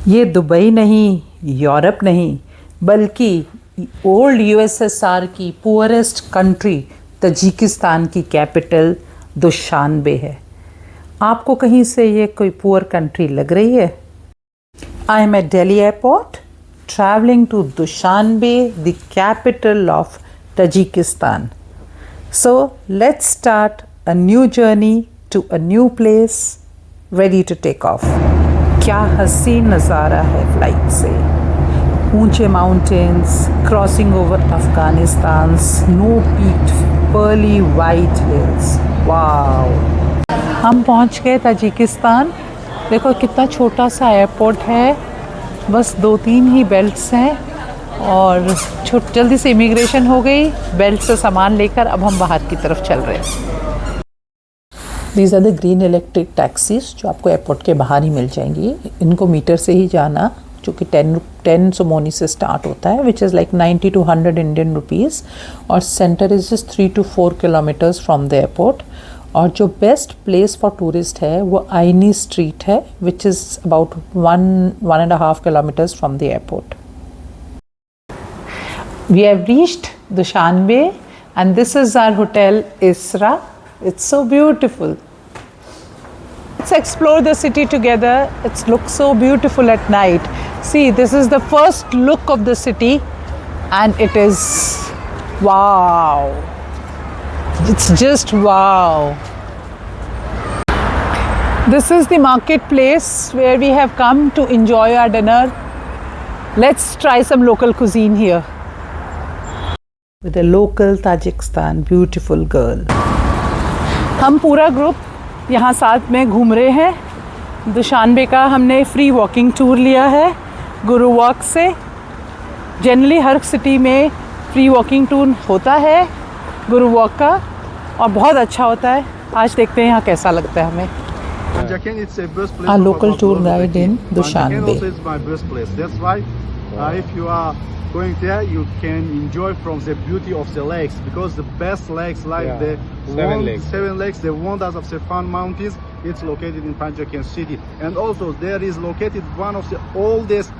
ये दुबई नहीं, यूरोप नहीं, बल्कि ओल्ड यूएसएसआर की पुअरेस्ट कंट्री तजिकिस्तान की कैपिटल दुशानबे है। आपको कहीं से ये कोई पुअर कंट्री लग रही है? I am at Delhi airport traveling to Dushanbe, the capital of Tajikistan. So let's start a new journey to a new place, ready to take off. क्या हसीन नज़ारा है फ्लाइट से। ऊंचे mountains, crossing over Afghanistan, snow peaked pearly white hills. Wow, हम पहुंच गए Tajikistan. देखो कितना छोटा सा एयरपोर्ट है, बस 2-3 ही बेल्ट्स हैं और जल्दी से इमिग्रेशन हो गई। बेल्ट से सामान लेकर अब हम बाहर की तरफ चल रहे हैं। These are the green electric taxis जो आपको एयरपोर्ट के बाहर ही मिल जाएंगी। इनको मीटर से ही जाना, जो कि 10 सोमोनी से स्टार्ट होता है, which is like 90 to 100 Indian rupees. और centre is just 3 to 4 kilometres from the airport. और जो बेस्ट प्लेस फॉर टूरिस्ट है वो आइनी स्ट्रीट है, which is about 1.5 kilometres from the airport. We have reached Dushanbe and this is our hotel Isra. It's so beautiful. Let's explore the city together. It looks so beautiful at night. See, this is the first look of the city and it is wow. It's just wow. This is the marketplace where we have come to enjoy our dinner. Let's try some local cuisine here. With a local Tajikistan beautiful girl. हम पूरा group यहाँ साथ में घूम रहे हैं। Dushanbe का हमने फ्री वॉकिंग टूर लिया है गुरु वॉक से। जनरली हर सिटी में फ्री वॉकिंग टूर होता है गुरु वॉक का और बहुत अच्छा होता है। आज देखते हैं यहाँ कैसा लगता है हमें। Our local tour guide in Dushanbe. It's my birthplace. That's why if you are going there, you can enjoy from the beauty of the lakes, because the best lakes like the seven lakes, the wonders of the Fan Mountains, it's located in Panjaken city. And also there is located one of the oldest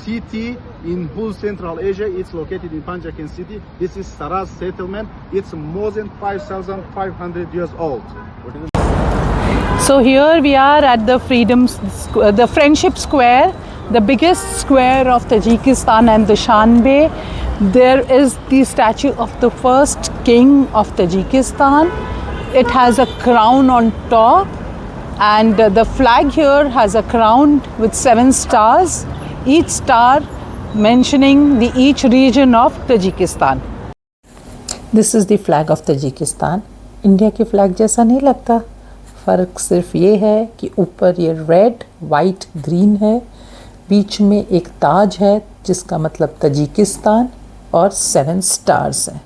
city in whole Central Asia. It's located in Panjaken city. This is Saraz settlement. It's more than 5,500 years old. So here we are at the the Friendship Square, the biggest square of Tajikistan and Dushanbe. There is the statue of the first king of Tajikistan. It has a crown on top and the flag here has a crown with 7 stars, each star mentioning each region of Tajikistan. This is the flag of Tajikistan. India के flag जैसा नहीं लगता। फ़र्क सिर्फ ये है कि ऊपर ये रेड, वाइट, ग्रीन है, बीच में एक ताज है जिसका मतलब तजिकिस्तान और 7 स्टार्स हैं।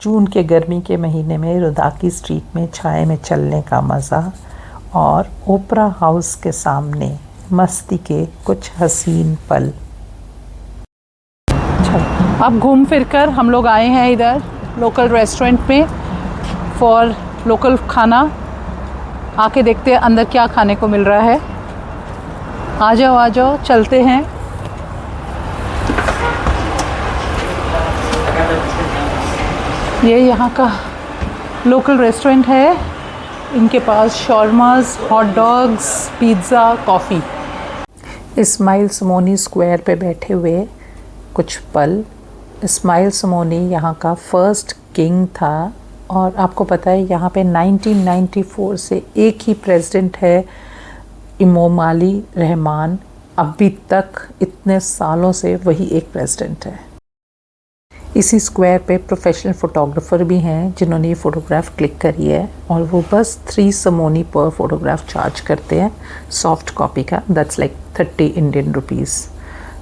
जून के गर्मी के महीने में रुदाकी स्ट्रीट में छाए में चलने का मज़ा और ओपरा हाउस के सामने मस्ती के कुछ हसीन पल। चलो अब घूम फिर कर हम लोग आए हैं इधर लोकल रेस्टोरेंट में फॉर लोकल खाना। आके देखते हैं अंदर क्या खाने को मिल रहा है। आ जाओ चलते हैं। ये यहाँ का लोकल रेस्टोरेंट है। इनके पास shawarmas, hot dogs, pizza, coffee. Ismail Somoni square पे बैठे हुए कुछ पल। इस्माइल समोनी यहाँ का फर्स्ट किंग था और आपको पता है यहाँ पे 1994 से एक ही प्रेसिडेंट है, इमोमाली रहमान। अभी तक इतने सालों से वही एक प्रेसिडेंट है। इसी स्क्वायर पे प्रोफेशनल फ़ोटोग्राफ़र भी हैं जिन्होंने ये फ़ोटोग्राफ क्लिक करी है और वो बस 3 समोनी पर फ़ोटोग्राफ चार्ज करते हैं सॉफ्ट कॉपी का। That's like 30 Indian rupees.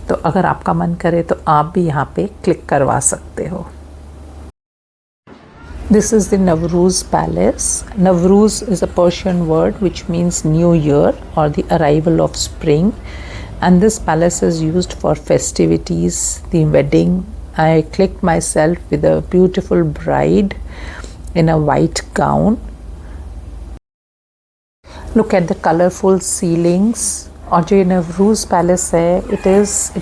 तो अगर आपका मन करे तो आप भी यहाँ पे क्लिक करवा सकते हो। This is the Nowruz Palace. Nowruz is a Persian word which means new year or the arrival of spring, and this palace is used for festivities, the wedding. I clicked myself with a beautiful bride in a white gown. Look at the colorful ceilings और जो ये Nowruz palace है, it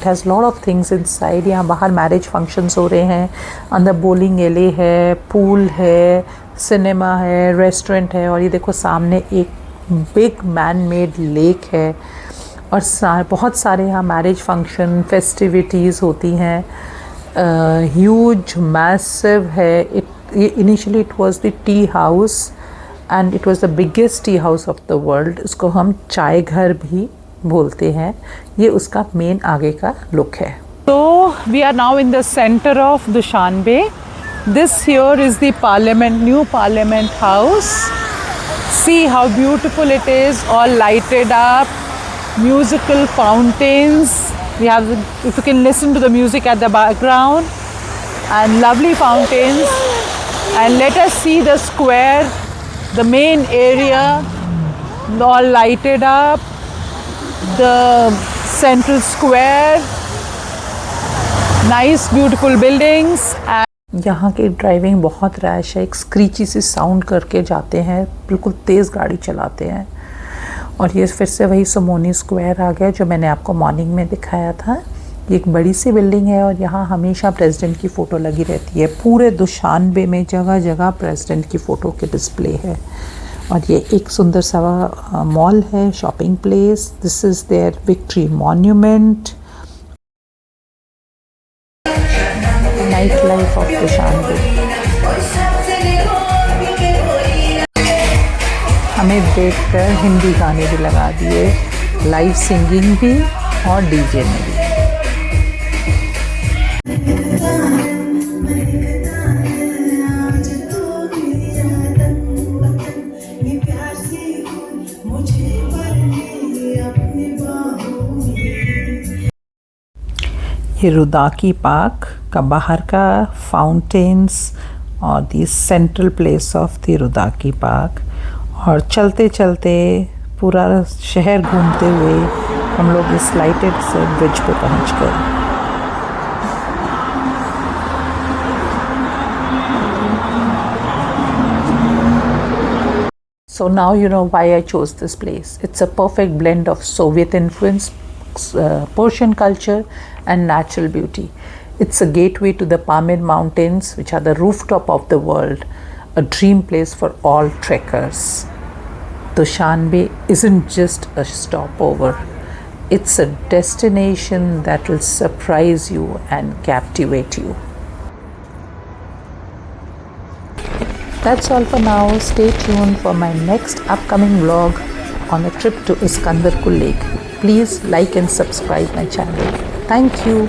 has lot of things inside. यहाँ बाहर marriage functions हो रहे हैं, अंदर बोलिंग एले है, पूल है, सिनेमा है, रेस्टोरेंट है, और ये देखो सामने एक बिग मैन मेड लेक है, और बहुत सारे यहाँ मैरिज फंक्शन फेस्टिविटीज़ होती हैं। ह्यूज मैसिव है। Initially it was the tea house and it was the biggest tea house of the world. इसको हम चाय घर भी बोलते हैं। ये उसका मेन आगे का लुक है। तो we are now in the centre of Dushanbe. This here is the parliament, new parliament house. See how beautiful it is, all lighted up, musical fountains. We have, if you can listen to the music at the background, and lovely fountains. And let us see the square, the main area, all lighted up, the central square, nice beautiful buildings. यहाँ की driving बहुत rash है, एक स्क्रीची सी sound करके जाते हैं, बिल्कुल तेज़ गाड़ी चलाते हैं। और ये फिर से वही सोमोनी स्क्वायर आ गया जो मैंने आपको मॉर्निंग में दिखाया था। ये एक बड़ी सी बिल्डिंग है और यहाँ हमेशा प्रेसिडेंट की फ़ोटो लगी रहती है। पूरे दुशानबे में जगह जगह प्रेसिडेंट की फ़ोटो के डिस्प्ले है। और ये एक सुंदर सा मॉल है, shopping place. This is there victory monument. Night life of Dushanbe. हमें देखकर हिंदी गाने भी लगा दिए, लाइव सिंगिंग भी और डीजे में भी। ये रुदाकी पार्क का बाहर का फाउंटेन्स और the central place of the Rudaki park. और चलते चलते पूरा शहर घूमते हुए हम लोग इस लाइटेड से ब्रिज पे पहुंच गए। So now you know why I chose this place. It's a perfect blend of Soviet influence, Persian culture and natural beauty. It's a gateway to the Pamir Mountains, which are the rooftop of the world, a dream place for all trekkers. Dushanbe isn't just a stopover. It's a destination that will surprise you and captivate you. That's all for now. Stay tuned for my next upcoming vlog on a trip to Iskandarkul Lake. Please like and subscribe my channel. Thank you.